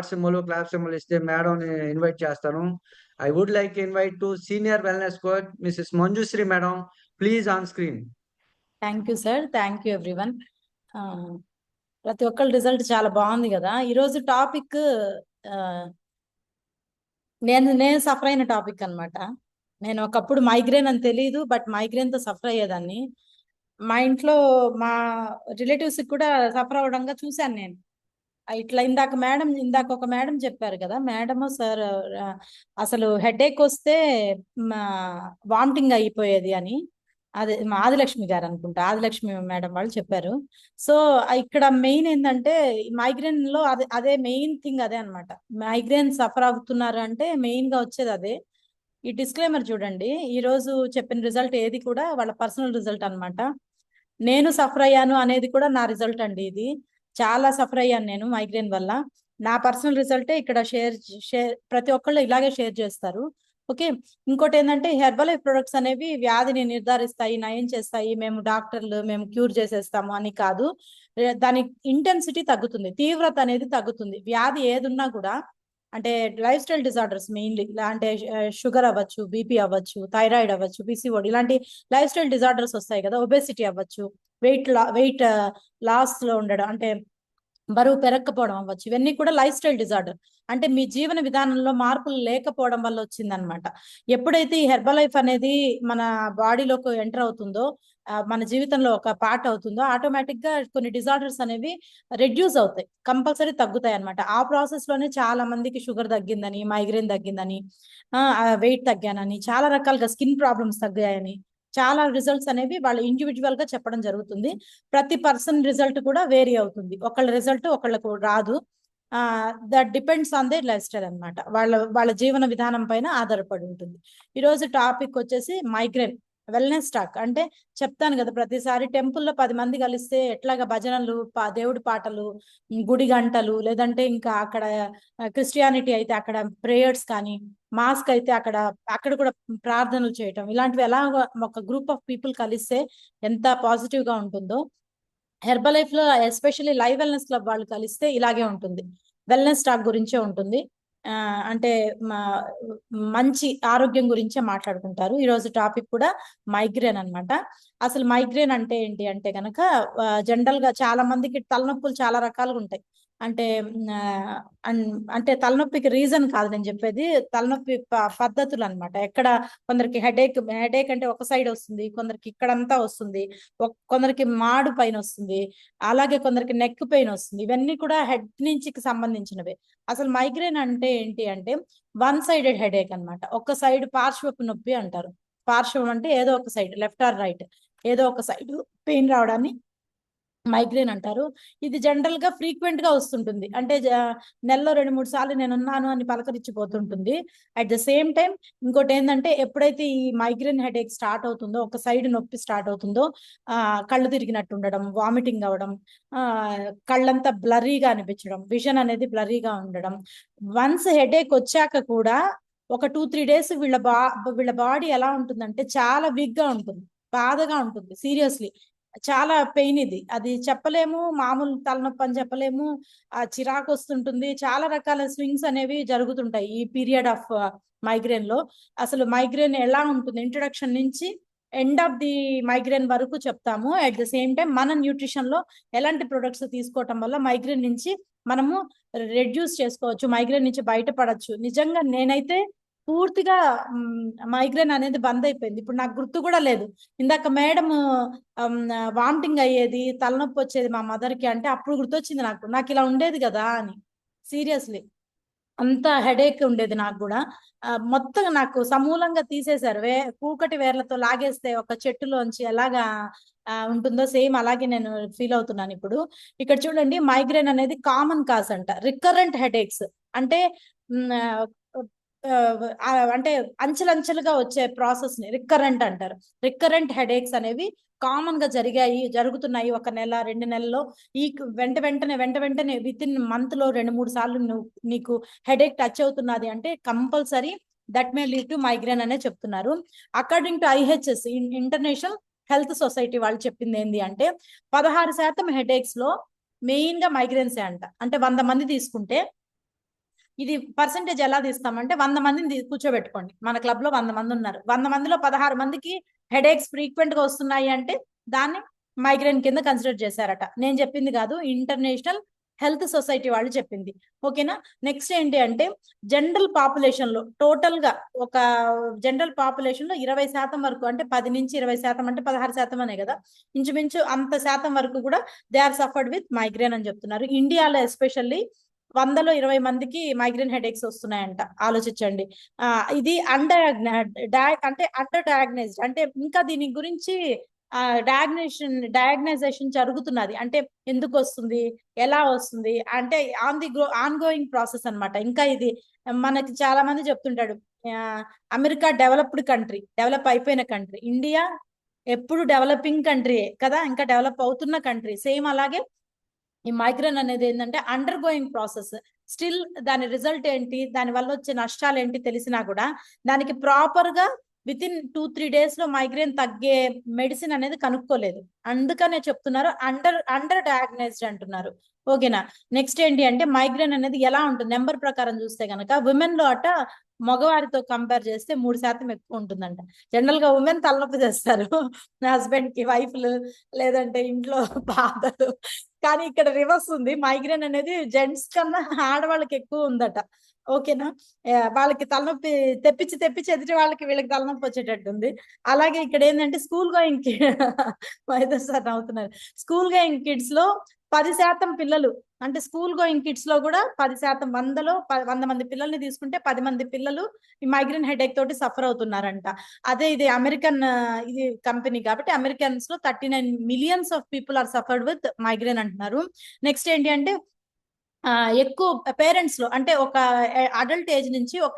Heart symbol, clap symbol ఇస్తే మేడంని invite చేస్తాను. I would like invite to senior wellness coach Mrs Manjushri madam, please on screen. Thank you sir, thank you everyone. ప్రతి ఒక్కరి result చాలా బాగుంది కదా. ఈరోజు టాపిక్ నేను సఫర్ అయిన టాపిక్ అనమాట. నేను ఒకప్పుడు మైగ్రేన్ అని తెలియదు, బట్ మైగ్రేన్తో సఫర్ అయ్యేదాన్ని. మా ఇంట్లో మా రిలేటివ్స్కి కూడా సఫర్ అవడంగా చూశాను నేను. ఇట్లా ఇందాక ఒక మేడం చెప్పారు కదా, మేడము సార్ అసలు హెడేక్ వస్తే వామిటింగ్ అయిపోయేది అని. అదే మా ఆదిలక్ష్మి గారు అనుకుంటా, ఆదిలక్ష్మి మేడం వాళ్ళు చెప్పారు. సో ఇక్కడ మెయిన్ ఏంటంటే మైగ్రేన్ లో అదే మెయిన్ థింగ్ అదే అనమాట. మైగ్రేన్ సఫర్ అవుతున్నారు అంటే మెయిన్ గా వచ్చేది అదే. ఈ డిస్క్లైమర్ చూడండి, ఈ రోజు చెప్పిన రిజల్ట్ ఏది కూడా వాళ్ళ పర్సనల్ రిజల్ట్ అనమాట. నేను సఫర్ అయ్యాను అనేది కూడా నా రిజల్ట్ అండి. ఇది చాలా సఫర్ అయ్యాను నేను మైగ్రేన్ వల్ల. నా పర్సనల్ రిజల్టే ఇక్కడ షేర్ ప్రతి ఒక్కళ్ళు ఇలాగే షేర్ చేస్తారు. ఓకే, ఇంకోటి ఏంటంటే హెర్బల్ లైఫ్ ప్రొడక్ట్స్ అనేవి వ్యాధిని నిర్ధారిస్తాయి, నయం చేస్తాయి, మేము డాక్టర్లు మేము క్యూర్ చేసేస్తాము అని కాదు. దాని ఇంటెన్సిటీ తగ్గుతుంది, తీవ్రత అనేది తగ్గుతుంది. వ్యాధి ఏదున్నా కూడా అంటే లైఫ్ స్టైల్ డిజార్డర్స్ మెయిన్లీ, అంటే షుగర్ అవ్వచ్చు, బీపీ అవ్వచ్చు, థైరాయిడ్ అవ్వచ్చు, పిసిఓడి ఇలాంటి లైఫ్ స్టైల్ డిజార్డర్స్ వస్తాయి కదా, ఒబేసిటీ అవ్వచ్చు, వెయిట్ లాస్ లో ఉండడం అంటే బరువు పెరగకపోవడం అవ్వచ్చు, ఇవన్నీ కూడా లైఫ్ స్టైల్ డిజార్డర్. అంటే మీ జీవన విధానంలో మార్పులు లేకపోవడం వల్ల వచ్చిందనమాట. ఎప్పుడైతే ఈ హెర్బల్ లైఫ్ అనేది మన బాడీలోకి ఎంటర్ అవుతుందో, మన జీవితంలో ఒక పార్ట్ అవుతుందో, ఆటోమేటిక్ గా కొన్ని డిజార్డర్స్ అనేవి రెడ్యూస్ అవుతాయి, కంపల్సరీ తగ్గుతాయి అనమాట. ఆ ప్రాసెస్ లోనే చాలా మందికి షుగర్ తగ్గిందని, మైగ్రేన్ తగ్గిందని, వెయిట్ తగ్గానని, చాలా రకాలుగా స్కిన్ ప్రాబ్లమ్స్ తగ్గాయని, చాలా రిజల్ట్స్ అనేవి వాళ్ళు ఇండివిజువల్ గా చెప్పడం జరుగుతుంది. ప్రతి పర్సన్ రిజల్ట్ కూడా వేరీ అవుతుంది, ఒకళ్ళ రిజల్ట్ ఒకళ్ళకు రాదు. That depends on they life style అనమాట. వాళ్ళ జీవన విధానం పైన ఆధారపడి ఉంటుంది. ఈరోజు టాపిక్ వచ్చేసి మైగ్రేన్ వెల్నెస్ టాక్. అంటే చెప్తాను కదా, ప్రతిసారి టెంపుల్లో 10 మంది కలిస్తే ఎట్లాగా భజనలు, దేవుడి పాటలు, గుడి గంటలు, లేదంటే ఇంకా అక్కడ క్రిస్టియానిటీ అయితే అక్కడ ప్రేయర్స్ కానీ, మాస్క్ అయితే అక్కడ కూడా ప్రార్థనలు చేయటం, ఇలాంటివి ఎలా ఒక గ్రూప్ ఆఫ్ పీపుల్ కలిస్తే ఎంత పాజిటివ్ గా ఉంటుందో, హెర్బల్ లైఫ్ లో ఎస్పెషల్లీ లైవ్ వెల్నెస్ క్లబ్ వాళ్ళు కలిస్తే ఇలాగే ఉంటుంది. వెల్నెస్ టాక్ గురించే ఉంటుంది. అంటే మంచి ఆరోగ్యం గురించే మాట్లాడుకుంటారు. ఈరోజు టాపిక్ కూడా మైగ్రేన్ అన్నమాట. అసలు మైగ్రేన్ అంటే ఏంటి అంటే కనుక, జనరల్ గా చాలా మందికి తలనొప్పులు చాలా రకాలుగా ఉంటాయి. అంటే తలనొప్పికి రీజన్ కాదు నేను చెప్పేది, తలనొప్పి పద్ధతులు అనమాట. ఎక్కడ కొందరికి హెడేక్ అంటే ఒక సైడ్ వస్తుంది, కొందరికి ఇక్కడంతా వస్తుంది, కొందరికి మాడు పైన వస్తుంది, అలాగే కొందరికి నెక్ పెయిన్ వస్తుంది. ఇవన్నీ కూడా హెడ్ నుంచి సంబంధించినవే. అసలు మైగ్రేన్ అంటే ఏంటి అంటే వన్ సైడెడ్ హెడేక్ అనమాట. ఒక సైడ్ పార్శ్వపు నొప్పి అంటారు. పార్శ్వం అంటే ఏదో ఒక సైడ్, లెఫ్ట్ ఆర్ రైట్, ఏదో ఒక సైడ్ పెయిన్ రావడాన్ని మైగ్రేన్ అంటారు. ఇది జనరల్ గా ఫ్రీక్వెంట్ గా వస్తుంటుంది. అంటే నెలలో 2-3 సార్లు నేను ఉన్నాను అని పలకరించిపోతుంటుంది. అట్ ద సేమ్ టైం ఇంకోటి ఏంటంటే, ఎప్పుడైతే ఈ మైగ్రేన్ హెడేక్ స్టార్ట్ అవుతుందో, ఒక సైడ్ నొప్పి స్టార్ట్ అవుతుందో, కళ్ళు తిరిగినట్టు ఉండడం, వామిటింగ్ అవ్వడం, కళ్ళంతా బ్లర్రీగా అనిపించడం, విజన్ అనేది బ్లర్రీగా ఉండడం. వన్స్ హెడేక్ వచ్చాక కూడా ఒక 2-3 డేస్ వీళ్ళ బాడీ ఎలా ఉంటుందంటే చాలా వీక్ గా ఉంటుంది, బాధగా ఉంటుంది, సీరియస్లీ చాలా పెయిన్. అది చెప్పలేము, మామూలు తలనొప్పి అని చెప్పలేము, చిరాకు వస్తుంటుంది, చాలా రకాల స్వింగ్స్ అనేవి జరుగుతుంటాయి ఈ పీరియడ్ ఆఫ్ మైగ్రేన్ లో. అసలు మైగ్రేన్ ఎలా ఉంటుంది, ఇంట్రొడక్షన్ నుంచి ఎండ్ ఆఫ్ ది మైగ్రేన్ వరకు చెప్తాము. అట్ ద సేమ్ టైం మన న్యూట్రిషన్ లో ఎలాంటి ప్రొడక్ట్స్ తీసుకోవటం వల్ల మైగ్రేన్ నుంచి మనము రెడ్యూస్ చేసుకోవచ్చు, మైగ్రేన్ నుంచి బయటపడచ్చు. నిజంగా నేనైతే పూర్తిగా మైగ్రేన్ అనేది బంద్ అయిపోయింది. ఇప్పుడు నాకు గుర్తు కూడా లేదు. ఇందాక మేడం వామిటింగ్ అయ్యేది, తలనొప్పి వచ్చేది మా మదర్కి అంటే అప్పుడు గుర్తొచ్చింది నాకు ఇలా ఉండేది కదా అని. సీరియస్లీ అంత హెడేక్ ఉండేది నాకు కూడా. మొత్తం నాకు సమూలంగా తీసేశారు. కూకటి వేర్లతో లాగేస్తే ఒక చెట్టులోంచి ఎలాగా ఉంటుందో సేమ్ అలాగే నేను ఫీల్ అవుతున్నాను ఇప్పుడు. ఇక్కడ చూడండి, మైగ్రేన్ అనేది కామన్ కాజ్ అంట. రికరెంట్ హెడేక్స్ అంటే అంటే అంచెలంచెలుగా వచ్చే ప్రాసెస్ ని రికరెంట్ అంటారు. రికరెంట్ హెడేక్స్ అనేవి కామన్ గా జరుగుతున్నాయి. 1 నెల 2 నెలల్లో ఈ వెంటనే విత్ ఇన్ మంత్ లో 2-3 సార్లు నీకు హెడేక్ టచ్ అవుతున్నది అంటే compulsory that may lead to migraine అనే చెప్తున్నారు. According to IHS, international health society వాళ్ళు చెప్పింది ఏంటి అంటే 16% హెడేక్స్ లో మెయిన్ గా మైగ్రేన్సే అంట. అంటే 100 మంది తీసుకుంటే ఇది పర్సంటేజ్ ఎలా తీస్తామంటే 100 మందిని కూర్చోబెట్టుకోండి. మన క్లబ్ లో 100 మంది ఉన్నారు. 100 మందిలో 16 మందికి హెడేక్స్ ఫ్రీక్వెంట్ గా వస్తున్నాయి అంటే దాన్ని మైగ్రేన్ కింద కన్సిడర్ చేశారట. నేను చెప్పింది కాదు, ఇంటర్నేషనల్ హెల్త్ సొసైటీ వాళ్ళు చెప్పింది. ఓకేనా. నెక్స్ట్ ఏంటి అంటే జనరల్ పాపులేషన్ లో టోటల్ గా ఒక జనరల్ పాపులేషన్ లో 20% వరకు, అంటే 10 నుంచి 20% అంటే 16% అనే కదా, ఇంచుమించు అంత శాతం వరకు కూడా they are suffered with migraine అని చెప్తున్నారు. ఇండియాలో ఎస్పెషల్లీ 100లో 20 మందికి మైగ్రేన్ హెడేక్స్ వస్తున్నాయంట. ఆలోచించండి. ఇది అంటే అండర్ డయాగ్నైజ్డ్, అంటే ఇంకా దీని గురించి డయాగ్నైజేషన్ జరుగుతున్నది. అంటే ఎందుకు వస్తుంది, ఎలా వస్తుంది అంటే ఆన్ గోయింగ్ ప్రాసెస్ అన్నమాట. ఇంకా ఇది మనకి చాలా మంది చెప్తుంటాడు, అమెరికా డెవలప్డ్ కంట్రీ, డెవలప్ అయిపోయిన కంట్రీ, ఇండియా ఎప్పుడు డెవలపింగ్ కంట్రీ కదా, ఇంకా డెవలప్ అవుతున్న కంట్రీ. సేమ్ అలాగే ఈ మైగ్రేన్ అనేది ఏంటంటే అండర్ గోయింగ్ ప్రాసెస్. స్టిల్ దాని రిజల్ట్ ఏంటి, దాని వల్ల వచ్చే నష్టాలు ఏంటి తెలిసినా కూడా దానికి ప్రాపర్ గా విత్ ఇన్ 2-3 days లో మైగ్రేన్ తగ్గే మెడిసిన్ అనేది కనుక్కోలేదు. అందుకనే చెప్తున్నారు అండర్ డయాగ్నైజ్డ్ అంటున్నారు. ఓకేనా. నెక్స్ట్ ఏంటి అంటే మైగ్రేన్ అనేది ఎలా ఉంటుంది నెంబర్ ప్రకారం చూస్తే కనుక విమెన్ లో అట మగవారితో కంపేర్ చేస్తే 3% ఎక్కువ ఉంటుందంట. జనరల్ గా ఉమెన్ తలనొప్పి చేస్తారు హస్బెండ్ కి, వైఫ్లు, లేదంటే ఇంట్లో బాధలు. కానీ ఇక్కడ రివర్స్ ఉంది, మైగ్రేన్ అనేది జెంట్స్ కన్నా ఆడవాళ్ళకి ఎక్కువ ఉందట. ఓకేనా. వాళ్ళకి తలనొప్పి తెప్పించి ఎదుటి వాళ్ళకి వీళ్ళకి తలనొప్పి వచ్చేటట్టు ఉంది. అలాగే ఇక్కడ ఏంటంటే స్కూల్ గోయింగ్ మైదర్ సార్ నవ్వుతున్నారు. స్కూల్ గోయింగ్ కిడ్స్ లో 10% పిల్లలు, అంటే స్కూల్ గోయింగ్ కిడ్స్ లో కూడా 10%, 100 మంది పిల్లల్ని తీసుకుంటే 10 మంది పిల్లలు ఈ మైగ్రేన్ హెడేక్ తోటి సఫర్ అవుతున్నారంట. అదే ఇది అమెరికన్ ఇది కంపెనీ కాబట్టి అమెరికన్స్ లో 39 millions of people are suffered with migraine అంటున్నారు. నెక్స్ట్ ఏంటి అంటే ఎక్కువ పేరెంట్స్ లో, అంటే ఒక అడల్ట్ ఏజ్ నుంచి ఒక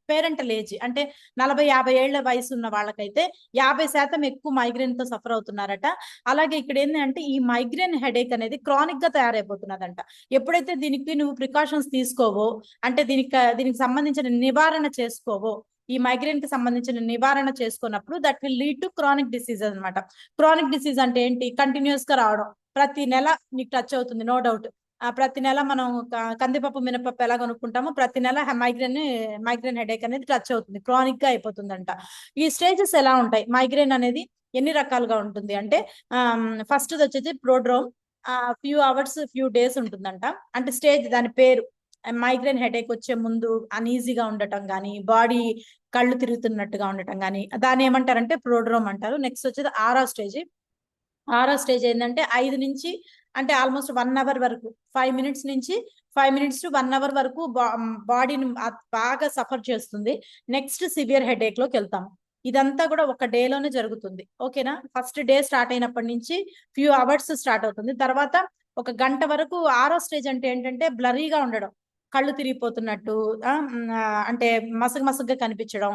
పేరెంటల్ ఏజ్ అంటే 40-50 ఏళ్ల వయసు ఉన్న వాళ్ళకైతే 50% ఎక్కువ మైగ్రేన్ తో సఫర్ అవుతున్నారట. అలాగే ఇక్కడ ఏంటంటే ఈ మైగ్రేన్ హెడేక్ అనేది క్రానిక్ గా తయారైపోతున్నదంట. ఎప్పుడైతే దీనికి నువ్వు ప్రికాషన్స్ తీసుకోవో, అంటే దీనికి సంబంధించిన నివారణ చేసుకోవో, ఈ మైగ్రేన్ కి సంబంధించిన నివారణ చేసుకున్నప్పుడు that will lead to chronic disease అనమాట. క్రానిక్ డిసీజ్ అంటే ఏంటి, కంటిన్యూస్ గా రావడం, ప్రతి నెల నీకు టచ్ అవుతుంది, నో డౌట్. ప్రతి నెల మనం కందిపప్పు మినపప్పు ఎలా కొనుక్కుంటామో ప్రతి నెల మైగ్రేన్ హెడేక్ అనేది టచ్ అవుతుంది, క్రానిక్ గా అయిపోతుందంట. ఈ స్టేజెస్ ఎలా ఉంటాయి, మైగ్రేన్ అనేది ఎన్ని రకాలుగా ఉంటుంది అంటే ఫస్ట్ వచ్చేసి prodrome, few hours few days ఉంటుందంట. అంటే స్టేజ్ దాని పేరు, మైగ్రేన్ హెడేక్ వచ్చే ముందు అన్ఈజీగా ఉండటం కానీ, బాడీ కళ్ళు తిరుగుతున్నట్టుగా ఉండటం కానీ, దాన్ని ఏమంటారంటే ప్రోడ్రోమ్ అంటారు. నెక్స్ట్ వచ్చేది ఆరో స్టేజ్ ఏంటంటే 5 నుంచి, అంటే ఆల్మోస్ట్ 1 hour వరకు, 5 minutes to 1 hour వరకు బాడీని బాగా సఫర్ చేస్తుంది. నెక్స్ట్ సివియర్ హెడేక్ లోకి వెళ్తాం. ఇదంతా కూడా ఒక డే లోనే జరుగుతుంది. ఓకేనా. ఫస్ట్ డే స్టార్ట్ అయినప్పటి నుంచి ఫ్యూ అవర్స్ స్టార్ట్ అవుతుంది. తర్వాత 1 గంట వరకు. ఆరో స్టేజ్ అంటే ఏంటంటే బ్లరీగా ఉండడం, కళ్ళు తిరిగిపోతున్నట్టు, అంటే మసగ్గా కనిపించడం,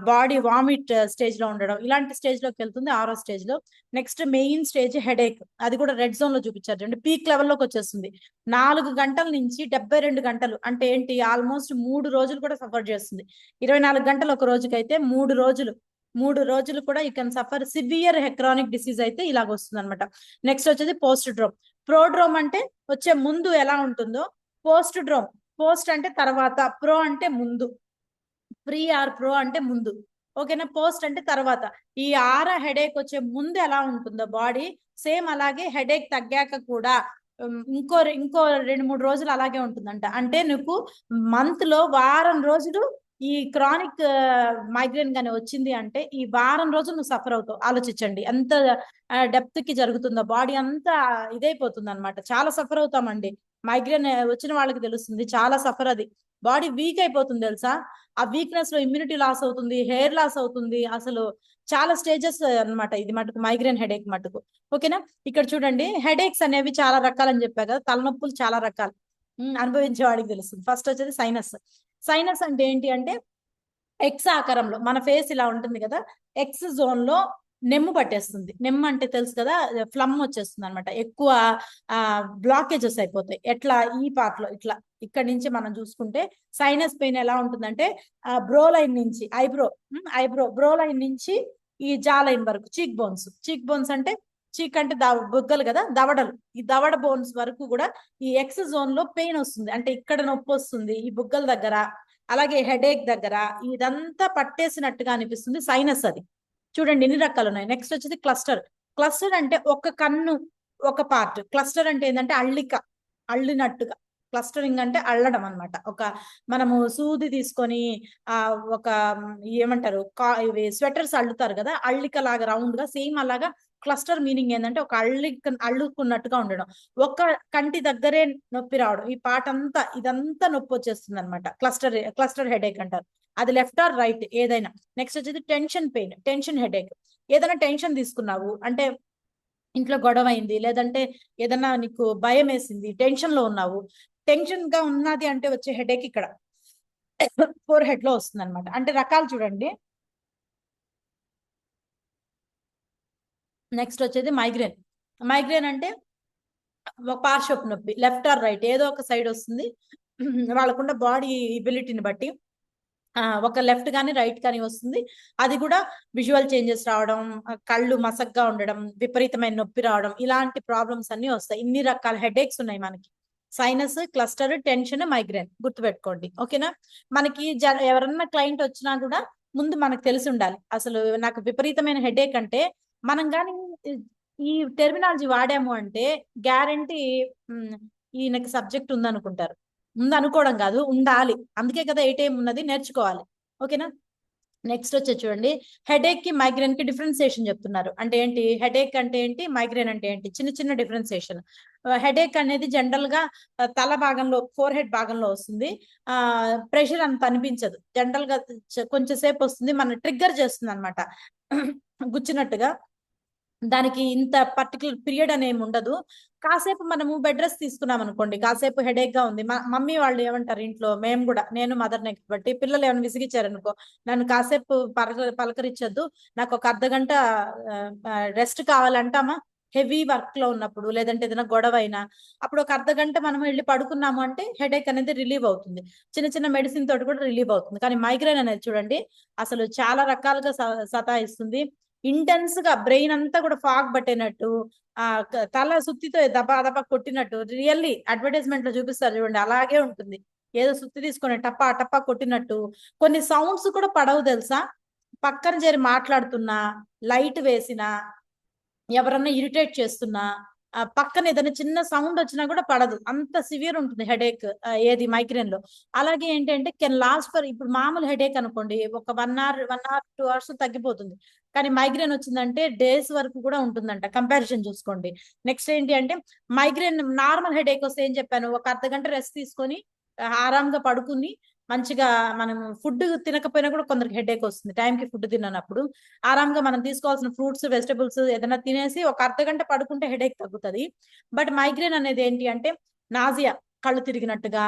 బాడీ వామిట్ స్టేజ్ లో ఉండడం, ఇలాంటి స్టేజ్ లోకి వెళ్తుంది ఆరో స్టేజ్ లో. నెక్స్ట్ మెయిన్ స్టేజ్ హెడేక్, అది కూడా రెడ్ జోన్ లో చూపించారు అంటే పీక్ లెవెల్లోకి వచ్చేస్తుంది. 4 గంటల నుంచి 72 గంటలు, అంటే ఏంటి ఆల్మోస్ట్ 3 రోజులు కూడా సఫర్ చేస్తుంది. 24 గంటలు ఒక రోజుకైతే 3 రోజులు కూడా you can suffer severe chronic disease అయితే ఇలాగ వస్తుంది అనమాట. నెక్స్ట్ వచ్చేది పోస్ట్ డ్రోమ్. ప్రోడ్రోమ్ అంటే వచ్చే ముందు ఎలా ఉంటుందో, పోస్ట్ అంటే తర్వాత, ప్రో అంటే ముందు, ప్రో అంటే ముందు. ఓకేనా. పోస్ట్ అంటే తర్వాత. ఈ హెడేక్ వచ్చే ముందు ఎలా ఉంటుందో బాడీ, సేమ్ అలాగే హెడేక్ తగ్గాక కూడా ఇంకో 2-3 రోజులు అలాగే ఉంటుందంట. అంటే నీకు మంత్ లో వారం రోజులు ఈ క్రానిక్ మైగ్రేన్ గానీ వచ్చింది అంటే ఈ వారం రోజులు నువ్వు సఫర్ అవుతావు. ఆలోచించండి ఎంత డెప్త్ కి జరుగుతుందో, బాడీ అంతా ఇదైపోతుంది అనమాట. చాలా సఫర్ అవుతామండి. మైగ్రేన్ వచ్చిన వాళ్ళకి తెలుస్తుంది, చాలా సఫర్. అది బాడీ వీక్ అయిపోతుంది తెలుసా. ఆ వీక్నెస్ లో ఇమ్యూనిటీ లాస్ అవుతుంది, హెయిర్ లాస్ అవుతుంది, అసలు చాలా స్టేజెస్ అన్నమాట ఇది మటుకు, మైగ్రేన్ హెడేక్ మటుకు. ఓకేనా. ఇక్కడ చూడండి, హెడేక్స్ అనేవి చాలా రకాలని చెప్పా కదా, తలనొప్పులు చాలా రకాలు, అనుభవించే వాడికి తెలుస్తుంది. ఫస్ట్ వచ్చేది సైనస్ అంటే ఏంటి అంటే ఎక్స్ ఆకారంలో మన ఫేస్ ఇలా ఉంటుంది కదా, ఎక్స్ జోన్ లో నెమ్ము పట్టేస్తుంది. నెమ్ము అంటే తెలుసు కదా, ఫ్లమ్ వచ్చేస్తుంది అనమాట. ఎక్కువ బ్లాకేజెస్ అయిపోతాయి. ఎట్లా, ఈ పార్ట్ లో ఇట్లా, ఇక్కడ నుంచి మనం చూసుకుంటే సైనస్ పెయిన్ ఎలా ఉంటుందంటే బ్రో లైన్ నుంచి బ్రో లైన్ నుంచి ఈ జా లైన్ వరకు, చీక్ బోన్స్ అంటే చీక్ అంటే బుగ్గలు కదా, దవడలు, ఈ దవడ బోన్స్ వరకు కూడా ఈ ఎక్స్ జోన్ లో పెయిన్ వస్తుంది. అంటే ఇక్కడ నొప్పి వస్తుంది ఈ బుగ్గల దగ్గర, అలాగే హెడేక్ దగ్గర, ఇదంతా పట్టేసినట్టుగా అనిపిస్తుంది, సైనస్ అది. చూడండి ఎన్ని రకాలు ఉన్నాయి. నెక్స్ట్ వచ్చేది క్లస్టర్. క్లస్టర్ అంటే ఒక కన్ను ఒక పార్ట్. క్లస్టర్ అంటే ఏంటంటే అల్లినట్టుగా. క్లస్టరింగ్ అంటే అల్లడం అనమాట. ఒక మనము సూది తీసుకొని ఒక ఏమంటారు ఇవి స్వెటర్స్ అల్లుతారు కదా, అల్లిక లాగా రౌండ్ గా, సేమ్ అలాగా క్లస్టర్ మీనింగ్ ఏంటంటే ఒక అల్లుకున్నట్టుగా ఉండడం, ఒక కంటి దగ్గరే నొప్పి రావడం, ఈ పార్ట్ అంతా ఇదంతా నొప్పి వచ్చేస్తుంది అనమాట. క్లస్టర్ హెడేక్ అంటారు. అది లెఫ్ట్ ఆర్ రైట్ ఏదైనా. నెక్స్ట్ వచ్చేది టెన్షన్ పెయిన్, టెన్షన్ హెడేక్. ఏదైనా టెన్షన్ తీసుకున్నావు అంటే, ఇంట్లో గొడవ అయింది, లేదంటే ఏదన్నా నీకు భయం వేసింది, టెన్షన్ లో ఉన్నావు, టెన్షన్ గా ఉన్నది అంటే వచ్చే హెడేక్ ఇక్కడ ఫోర్ హెడ్ లో వస్తుంది అనమాట. అంటే రకాలు చూడండి. నెక్స్ట్ వచ్చేది మైగ్రేన్. మైగ్రేన్ అంటే ఒక పార్శ్వపు నొప్పి, లెఫ్ట్ ఆర్ రైట్ ఏదో ఒక సైడ్ వస్తుంది. వాళ్ళకున్న బాడీ ఎబిలిటీని బట్టి ఒక లెఫ్ట్ కానీ రైట్ కానీ వస్తుంది. అది కూడా విజువల్ చేంజెస్ రావడం, కళ్ళు మసగ్గా ఉండడం, విపరీతమైన నొప్పి రావడం, ఇలాంటి ప్రాబ్లమ్స్ అన్ని వస్తాయి. ఇన్ని రకాల హెడేక్స్ ఉన్నాయి మనకి. సైనస్, క్లస్టర్, టెన్షన్, మైగ్రేన్ గుర్తుపెట్టుకోండి. ఓకేనా? మనకి ఎవరన్నా క్లయింట్ వచ్చినా కూడా ముందు మనకు తెలిసి ఉండాలి, అసలు నాకు విపరీతమైన హెడేక్ అంటే, మనం కానీ ఈ టెర్మినాలజీ వాడాము అంటే గ్యారంటీ ఈయనకి సబ్జెక్ట్ ఉందనుకుంటారు. ముందు అనుకోవడం కాదు, ఉండాలి. అందుకే కదా 8 AM ఉన్నది, నేర్చుకోవాలి. ఓకేనా? నెక్స్ట్ వచ్చే చూడండి, హెడేక్ కి మైగ్రేన్ కి డిఫరెన్సియేషన్ చెప్తున్నారు. అంటే ఏంటి, హెడేక్ అంటే ఏంటి, మైగ్రేన్ అంటే ఏంటి, చిన్న చిన్న డిఫరెన్సియేషన్. హెడేక్ అనేది జనరల్ గా తల భాగంలో, ఫోర్ హెడ్ భాగంలో వస్తుంది. ప్రెషర్ అంత అనిపించదు, జనరల్ గా కొంచెం సేపు వస్తుంది, మన ట్రిగ్గర్ చేస్తుంది అనమాట, గుచ్చినట్టుగా. దానికి ఇంత పర్టికులర్ పీరియడ్ అనేమి ఉండదు. కాసేపు మనము బెడ్ రెస్ట్ తీసుకున్నాం అనుకోండి, కాసేపు హెడేక్ గా ఉంది, మమ్మీ వాళ్ళు ఏమంటారు ఇంట్లో, మేము కూడా, నేను మదర్ని బట్టి, పిల్లలు ఏమైనా విసిగిచ్చారనుకో, నన్ను కాసేపు పలకరించొద్దు, నాకు ఒక అర్ధగంట రెస్ట్ కావాలంటామా, హెవీ వర్క్ లో ఉన్నప్పుడు, లేదంటే ఏదైనా గొడవ అయినా, అప్పుడు ఒక అర్ధగంట మనం వెళ్ళి పడుకున్నాము అంటే హెడేక్ అనేది రిలీవ్ అవుతుంది. చిన్న చిన్న మెడిసిన్ తోటి కూడా రిలీవ్ అవుతుంది. కానీ మైగ్రేన్ అనేది చూడండి, అసలు చాలా రకాలుగా సతాయిస్తుంది. ఇంటెన్స్ గా బ్రెయిన్ అంతా కూడా ఫాగ్ పట్టినట్టు, తల సుత్తితో దబా దబా కొట్టినట్టు, రియల్లీ అడ్వర్టైజ్మెంట్ లో చూపిస్తారు చూడండి, అలాగే ఉంటుంది. ఏదో సుత్తి తీసుకొని టప్పా టప్పా కొట్టినట్టు. కొన్ని సౌండ్స్ కూడా పడవు తెలుసా, పక్కన చేరి మాట్లాడుతున్నా, లైట్ వేసినా, ఎవరన్నా ఇరిటేట్ చేస్తున్నా, పక్కన ఏదైనా చిన్న సౌండ్ వచ్చినా కూడా పడదు, అంత సివియర్ ఉంటుంది హెడేక్. ఏది మైగ్రేన్ లో. అలాగే ఏంటంటే కెన్ లాస్ట్ ఫర్, ఇప్పుడు మామూలు హెడేక్ అనుకోండి, ఒక 1 hour 2 hours తగ్గిపోతుంది. కానీ మైగ్రేన్ వచ్చిందంటే డేస్ వరకు కూడా ఉంటుందంట, కంపారిజన్ చూసుకోండి. నెక్స్ట్ ఏంటి అంటే, మైగ్రేన్ నార్మల్ హెడేక్ వస్తే ఏం చెప్పాను, ఒక అర్ధగంట రెస్ట్ తీసుకొని ఆరాంగా పడుకుని, మంచిగా మనం ఫుడ్ తినకపోయినా కూడా కొందరికి హెడేక్ వస్తుంది, టైంకి ఫుడ్ తిననప్పుడు. ఆరాంగా మనం తీసుకోవాల్సిన ఫ్రూట్స్, వెజిటబుల్స్ ఏదైనా తినేసి ఒక అర్ధగంట పడుకుంటే హెడేక్ తగ్గుతుంది. బట్ మైగ్రేన్ అనేది ఏంటి అంటే, నాజియా, కళ్ళు తిరిగినట్టుగా,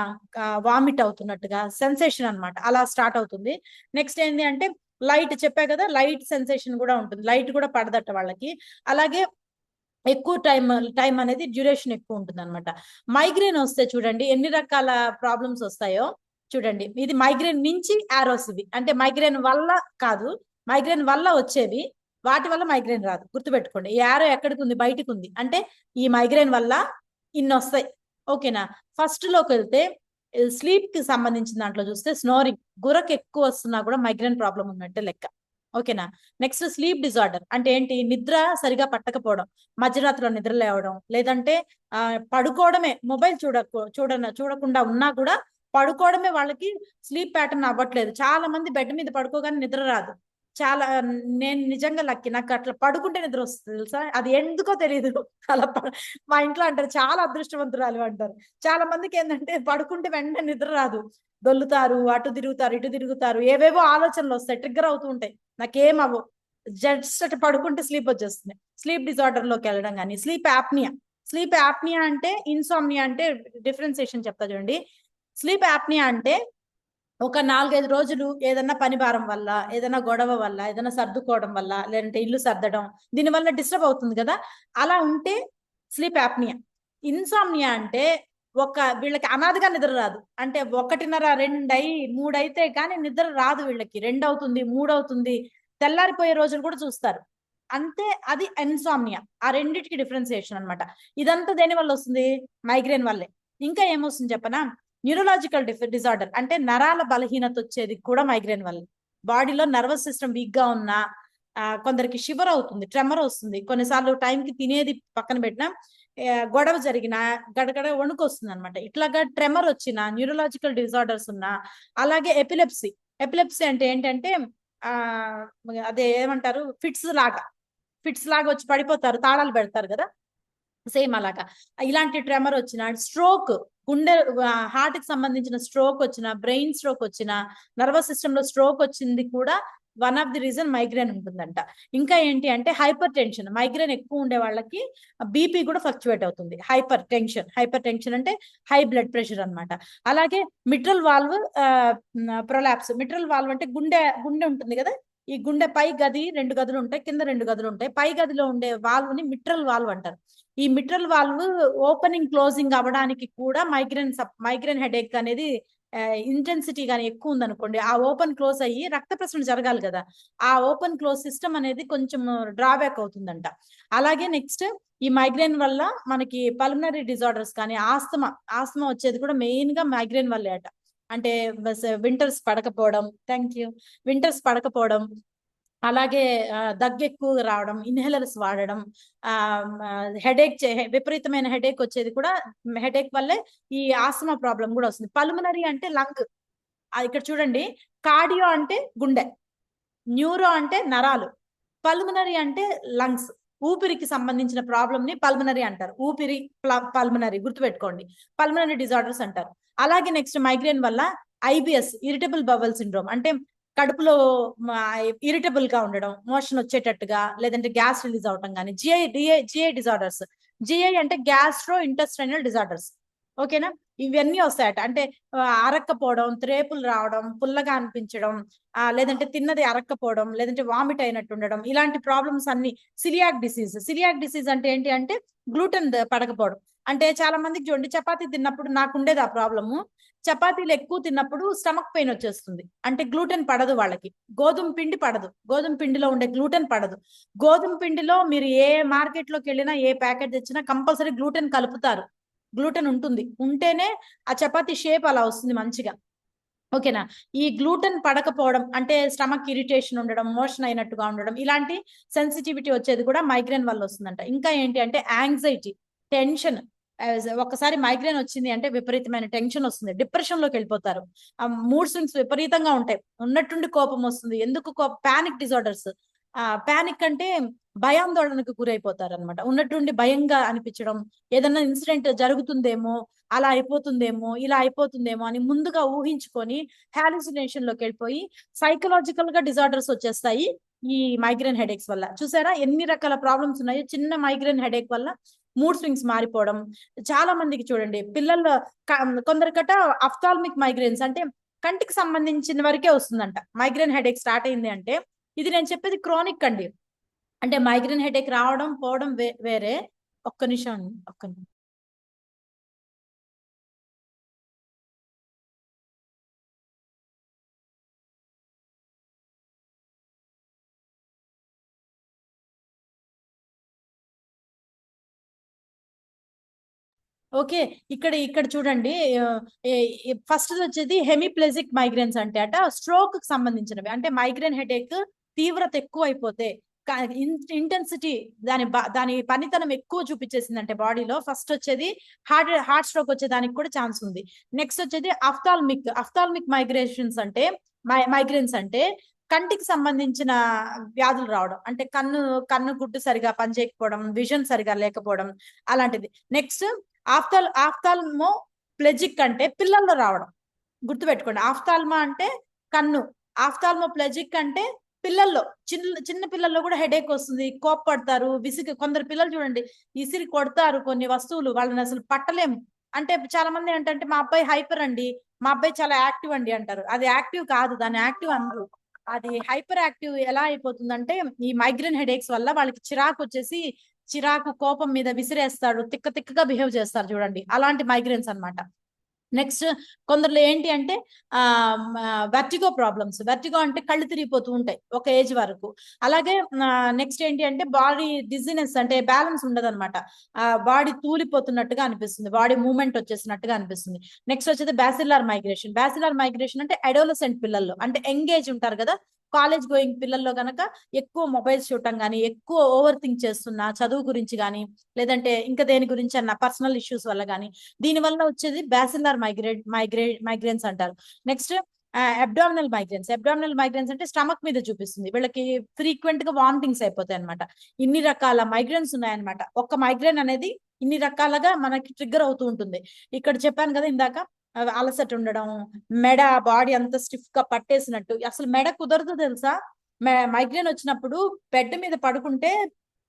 వామిట్ అవుతున్నట్టుగా సెన్సేషన్ అన్నమాట, అలా స్టార్ట్ అవుతుంది. నెక్స్ట్ ఏంటి అంటే, లైట్ చెప్పా కదా, లైట్ సెన్సేషన్ కూడా ఉంటుంది, లైట్ కూడా పడదట వాళ్ళకి. అలాగే ఎక్కువ టైం అనేది డ్యూరేషన్ ఎక్కువ ఉంటుంది అనమాట. మైగ్రేన్ వస్తే చూడండి ఎన్ని రకాల ప్రాబ్లమ్స్ వస్తాయో. చూడండి, ఇది మైగ్రేన్ నుంచి ఆరోస్, ఇవి అంటే మైగ్రేన్ వల్ల కాదు, మైగ్రేన్ వల్ల వచ్చేవి, వాటి వల్ల మైగ్రేన్ రాదు, గుర్తుపెట్టుకోండి. ఈ యారో ఎక్కడికి ఉంది, బయటికి ఉంది, అంటే ఈ మైగ్రేన్ వల్ల ఇన్ని వస్తాయి. ఓకేనా? ఫస్ట్ లోకి వెళ్తే, స్లీప్ కి సంబంధించిన దాంట్లో చూస్తే, స్నోరింగ్, గురక ఎక్కువ వస్తున్నా కూడా మైగ్రేన్ ప్రాబ్లం ఉన్నట్టే లెక్క. ఓకేనా? నెక్స్ట్ స్లీప్ డిజార్డర్ అంటే ఏంటి, నిద్ర సరిగా పట్టకపోవడం, మధ్యరాత్రిలో నిద్ర లేవడం, లేదంటే పడుకోవడమే, మొబైల్ చూడకుండా ఉన్నా కూడా పడుకోవడమే వాళ్ళకి స్లీప్ ప్యాటర్న్ అవ్వట్లేదు. చాలా మంది బెడ్ మీద పడుకోగానే నిద్ర రాదు. చాలా, నేను నిజంగా లక్కీ, నాకు అట్లా పడుకుంటే నిద్ర వస్తుంది తెలుసా, అది ఎందుకో తెలియదు. అలా మా ఇంట్లో అంటారు చాలా అదృష్టవంతురాలు అంటారు. చాలా మందికి ఏంటంటే పడుకుంటే వెంటనే నిద్ర రాదు, దొల్లుతారు, అటు తిరుగుతారు, ఇటు తిరుగుతారు, ఏవేవో ఆలోచనలు వస్తాయి, ట్రిగ్గర్ అవుతూ ఉంటాయి. నాకేం అవ్వవు, జస్ట్ అటు పడుకుంటే స్లీప్ వచ్చేస్తుంది. స్లీప్ డిజార్డర్ లోకి వెళ్ళడం కానీ, స్లీప్ యాప్నియా. స్లీప్ యాప్నియా అంటే, ఇన్సామ్నియా అంటే డిఫరెన్సియేషన్ చెప్తా చూడండి. స్లీప్ యాప్నియా అంటే, ఒక 4-5 రోజులు ఏదన్నా పని భారం వల్ల, ఏదైనా గొడవ వల్ల, ఏదైనా సర్దుకోవడం వల్ల, లేదంటే ఇల్లు సర్దడం, దీనివల్ల డిస్టర్బ్ అవుతుంది కదా, అలా ఉంటే స్లీప్ యాప్నియా. ఇన్సామ్నియా అంటే, వీళ్ళకి అనాదిగా నిద్ర రాదు, అంటే 1:30, 2, 3 అయితే కానీ నిద్ర రాదు వీళ్ళకి, 2 అవుతుంది, 3 అవుతుంది, తెల్లారిపోయే రోజులు కూడా చూస్తారు. అంతే అది ఇన్సామ్నియా. ఆ రెండింటికి డిఫరెన్సియేషన్ అన్నమాట. ఇదంతా దేని వల్ల వస్తుంది? మైగ్రేన్ వల్లే. ఇంకా ఏమొస్తుంది చెప్పనా? న్యూరలాజికల్ డిజార్డర్ అంటే నరాల బలహీనత వచ్చేది కూడా మైగ్రేన్ వల్ల. బాడీలో నర్వస్ సిస్టమ్ వీక్ గా ఉన్నా కొందరికి షివర్ అవుతుంది, ట్రెమర్ వస్తుంది, కొన్నిసార్లు టైంకి తినేది పక్కన పెట్టినా గొడవ జరిగిన గడగడ వణుకు వస్తుంది అనమాట. ఇట్లాగా ట్రెమర్ వచ్చిన, న్యూరలాజికల్ డిజార్డర్స్ ఉన్నా, అలాగే ఎపిలెప్సీ. ఎపిలెప్సీ అంటే ఏంటంటే ఆ అదే ఏమంటారు, ఫిట్స్ లాగా వచ్చి పడిపోతారు, తాళాలు పెడతారు కదా, సేమ్ అలాగా. ఇలాంటి ట్రెమర్ వచ్చిన, స్ట్రోక్, గుండె హార్ట్ కి సంబంధించిన స్ట్రోక్ వచ్చిన, బ్రెయిన్ స్ట్రోక్ వచ్చిన, నర్వస్ సిస్టమ్ లో స్ట్రోక్ వచ్చింది కూడా one of the reason migraine ఉంటుందంట. ఇంకా ఏంటి అంటే హైపర్ టెన్షన్. మైగ్రేన్ ఎక్కువ ఉండే వాళ్ళకి బీపీ కూడా ఫ్లక్చువేట్ అవుతుంది. హైపర్ టెన్షన్ అంటే హై బ్లడ్ ప్రెషర్ అన్నమాట. అలాగే mitral valve prolapse. Mitral valve అంటే గుండె ఉంటుంది కదా, ఈ గుండె పై గది 2 గదులు ఉంటాయి, కింద 2 గదులు ఉంటాయి. పై గదిలో ఉండే వాల్వ్ ని మిట్రల్ వాల్వ్ అంటారు. ఈ మిట్రల్ వాల్వ్ ఓపెనింగ్ క్లోజింగ్ అవ్వడానికి కూడా మైగ్రేన్ హెడేక్ అనేది ఇంటెన్సిటీ గానీ ఎక్కువ ఉందనుకోండి, ఆ ఓపెన్ క్లోజ్ అయ్యి రక్త ప్రసరణ జరగాలి కదా, ఆ ఓపెన్ క్లోజ్ సిస్టమ్ అనేది కొంచెం డ్రాబ్యాక్ అవుతుందంట. అలాగే నెక్స్ట్ ఈ మైగ్రేన్ వల్ల మనకి పల్మనరీ డిజార్డర్స్ కానీ, ఆస్తమా వచ్చేది కూడా మెయిన్ గా మైగ్రేన్ వల్లే అట. అంటే వింటర్స్ పడకపోవడం, అలాగే దగ్గు ఎక్కువ రావడం, ఇన్హేలర్స్ వాడడం, హెడేక్ విపరీతమైన హెడేక్ వచ్చేది కూడా హెడేక్ వల్లే ఈ ఆస్తమా ప్రాబ్లం కూడా వస్తుంది. పల్మనరీ అంటే లంగ్. ఇక్కడ చూడండి, కార్డియో అంటే గుండె, న్యూరో అంటే నరాలు, పల్మనరీ అంటే లంగ్స్. ఊపిరికి సంబంధించిన ప్రాబ్లం ని పల్మనరీ అంటారు. పల్మనరీ గుర్తుపెట్టుకోండి, పల్మనరీ డిజార్డర్స్ అంటారు. అలాగే నెక్స్ట్ మైగ్రేన్ వల్ల ఐబిఎస్, ఇరిటబుల్ బవల్ సిండ్రోమ్, అంటే కడుపులో ఇరిటబుల్ గా ఉండడం, మోషన్ వచ్చేటట్టుగా, లేదంటే గ్యాస్ రిలీజ్ అవటం కానీ. GI disorders. జిఐ అంటే గ్యాస్ట్రో ఇంటెస్టైనల్ డిజార్డర్స్. ఓకేనా? ఇవన్నీ వస్తాయట. అంటే అరక్కపోవడం, త్రేపులు రావడం, పుల్లగా అనిపించడం, లేదంటే తిన్నది అరక్కపోవడం, లేదంటే వామిట్ అయినట్టు ఉండడం, ఇలాంటి ప్రాబ్లమ్స్ అన్ని. సిలియాక్ డిసీజ్ అంటే ఏంటి అంటే గ్లూటెన్ పడకపోవడం. అంటే చాలా మందికి చూడండి, చపాతీ తిన్నప్పుడు, నాకు ఉండేది ఆ ప్రాబ్లము, చపాతీలు ఎక్కువ తిన్నప్పుడు స్టమక్ పెయిన్ వచ్చేస్తుంది. అంటే గ్లూటెన్ పడదు వాళ్ళకి. గోధుమ పిండి పడదు, గోధుమ పిండిలో ఉండే గ్లూటెన్ పడదు. గోధుమ పిండిలో మీరు ఏ మార్కెట్ లోకి వెళ్ళినా, ఏ ప్యాకెట్ తెచ్చినా కంపల్సరీ గ్లూటెన్ కలుపుతారు. గ్లూటెన్ ఉంటేనే ఆ చపాతీ షేప్ అలా వస్తుంది మంచిగా. ఓకేనా? ఈ గ్లూటెన్ పడకపోవడం అంటే స్టమక్ ఇరిటేషన్ ఉండడం, మోషన్ అయినట్టుగా ఉండడం, ఇలాంటి సెన్సిటివిటీ వచ్చేది కూడా మైగ్రేన్ వల్ల వస్తుందంట. ఇంకా ఏంటి అంటే యాంగ్జైటీ, టెన్షన్. ఒక్కసారి మైగ్రేన్ వచ్చింది అంటే విపరీతమైన టెన్షన్ వస్తుంది, డిప్రెషన్ లోకి వెళ్ళిపోతారు. మూడ్ స్వింగ్స్ విపరీతంగా ఉంటాయి, ఉన్నట్టుండి కోపం వస్తుంది. ఎందుకు పానిక్ డిజార్డర్స్. పానిక్ అంటే భయాందోళనకు గురైపోతారు అనమాట. ఉన్నట్టుండి భయంగా అనిపించడం, ఏదన్నా ఇన్సిడెంట్ జరుగుతుందేమో, అలా అయిపోతుందేమో, ఇలా అయిపోతుందేమో అని ముందుగా ఊహించుకొని హాలుసినేషన్ లోకి వెళ్ళిపోయి సైకలాజికల్ గా డిజార్డర్స్ వచ్చేస్తాయి ఈ మైగ్రేన్ హెడేక్స్ వల్ల. చూసారా ఎన్ని రకాల ప్రాబ్లమ్స్ ఉన్నాయో? చిన్న మైగ్రేన్ హెడేక్ వల్ల మూడ్ స్వింగ్స్ మారిపోవడం. చాలా మందికి చూడండి, పిల్లల్లో కొందరికట అఫ్థాల్మిక్ మైగ్రేన్స్, అంటే కంటికి సంబంధించిన వరకే వస్తుందంట మైగ్రేన్ హెడేక్ స్టార్ట్ అయింది అంటే. ఇది నేను చెప్పేది క్రానిక్ అండి. అంటే మైగ్రేన్ హెడేక్ రావడం పోవడం వేరే. ఒక్క నిమిషం. ఓకే, ఇక్కడ చూడండి, ఫస్ట్ వచ్చేది హెమిప్లెజిక్ మైగ్రేన్స్ అంటే స్ట్రోక్ కి సంబంధించినవి. అంటే మైగ్రేన్ హెడేక్ తీవ్రత ఎక్కువ అయిపోతే, ఇంటెన్సిటీ, దాని పనితనం ఎక్కువ చూపించేసింది అంటే బాడీలో, ఫస్ట్ వచ్చేది హార్ట్ స్ట్రోక్ వచ్చేదానికి కూడా ఛాన్స్ ఉంది. నెక్స్ట్ వచ్చేది అఫ్థాల్మిక్ మైగ్రేన్స్ అంటే కంటికి సంబంధించిన వ్యాధులు రావడం, అంటే కన్ను గుడ్డు సరిగా పనిచేయకపోవడం, విజన్ సరిగా లేకపోవడం, అలాంటిది. నెక్స్ట్ ఆఫ్థాల్మో ప్లెజిక్ అంటే పిల్లల్లో రావడం. గుర్తుపెట్టుకోండి, ఆఫ్థాల్మా అంటే కన్ను, ఆఫ్థాల్మో ప్లెజిక్ అంటే పిల్లల్లో, చిన్న పిల్లల్లో కూడా హెడేక్ వస్తుంది, కోప్పడతారు, కొందరు పిల్లలు చూడండి విసిరి కొడతారు కొన్ని వస్తువులు, వాళ్ళని అసలు పట్టలేము. అంటే చాలా మంది ఏంటంటే మా అబ్బాయి హైపర్ అండి, మా అబ్బాయి చాలా యాక్టివ్ అండి అంటారు. అది యాక్టివ్ కాదు, దాన్ని యాక్టివ్ అనరు. అది హైపర్ యాక్టివ్ ఎలా అయిపోతుందంటే ఈ మైగ్రేన్ హెడేక్స్ వల్ల వాళ్ళకి చిరాకు వచ్చేసి, కోపం మీద విసిరేస్తాడు, తిక్కగా బిహేవ్ చేస్తారు చూడండి, అలాంటి మైగ్రేన్స్ అన్నమాట. నెక్స్ట్ కొందరిలో ఏంటి అంటే వెర్టిగో ప్రాబ్లమ్స్. వెర్టిగో అంటే కళ్ళు తిరిగిపోతూ ఉంటాయి ఒక ఏజ్ వరకు. అలాగే నెక్స్ట్ ఏంటి అంటే బాడీ డిజినెస్, అంటే బ్యాలెన్స్ ఉండదు అనమాట. బాడీ తూలిపోతున్నట్టుగా అనిపిస్తుంది, బాడీ మూవ్మెంట్ వచ్చేసినట్టుగా అనిపిస్తుంది. నెక్స్ట్ వచ్చేది బ్యాసిల్లర్ మైగ్రేషన్. బ్యాసిల్లర్ మైగ్రేషన్ అంటే అడోలసెంట్ పిల్లల్లో, అంటే ఎంగేజ్ ఉంటారు కదా, కాలేజ్ గోయింగ్ పిల్లల్లో గనక ఎక్కువ మొబైల్స్ చూడటం కానీ, ఎక్కువ ఓవర్ థింక్ చేస్తున్నా చదువు గురించి కానీ, లేదంటే ఇంకా దేని గురించి అన్న పర్సనల్ ఇష్యూస్ వల్ల కానీ, దీని వల్ల వచ్చేది బ్యాసిల్లర్ మైగ్రేన్స్ అంటారు. Next abdominal migrants. Abdominal migrants అంటే స్టమక్ మీద చూపిస్తుంది, వీళ్ళకి ఫ్రీక్వెంట్ గా వామిటింగ్స్ అయిపోతాయి అనమాట. ఇన్ని రకాల మైగ్రేన్స్ ఉన్నాయన్నమాట. ఒక్క మైగ్రేన్ అనేది ఇన్ని రకాలుగా మనకి ట్రిగ్గర్ అవుతూ ఉంటుంది. ఇక్కడ చెప్పాను కదా ఇందాక, అలసట ఉండడం, మెడ బాడీ అంత స్టిఫ్ గా పట్టేసినట్టు. అసలు మెడ కుదరదు తెలుసా, మైగ్రేన్ వచ్చినప్పుడు బెడ్ మీద పడుకుంటే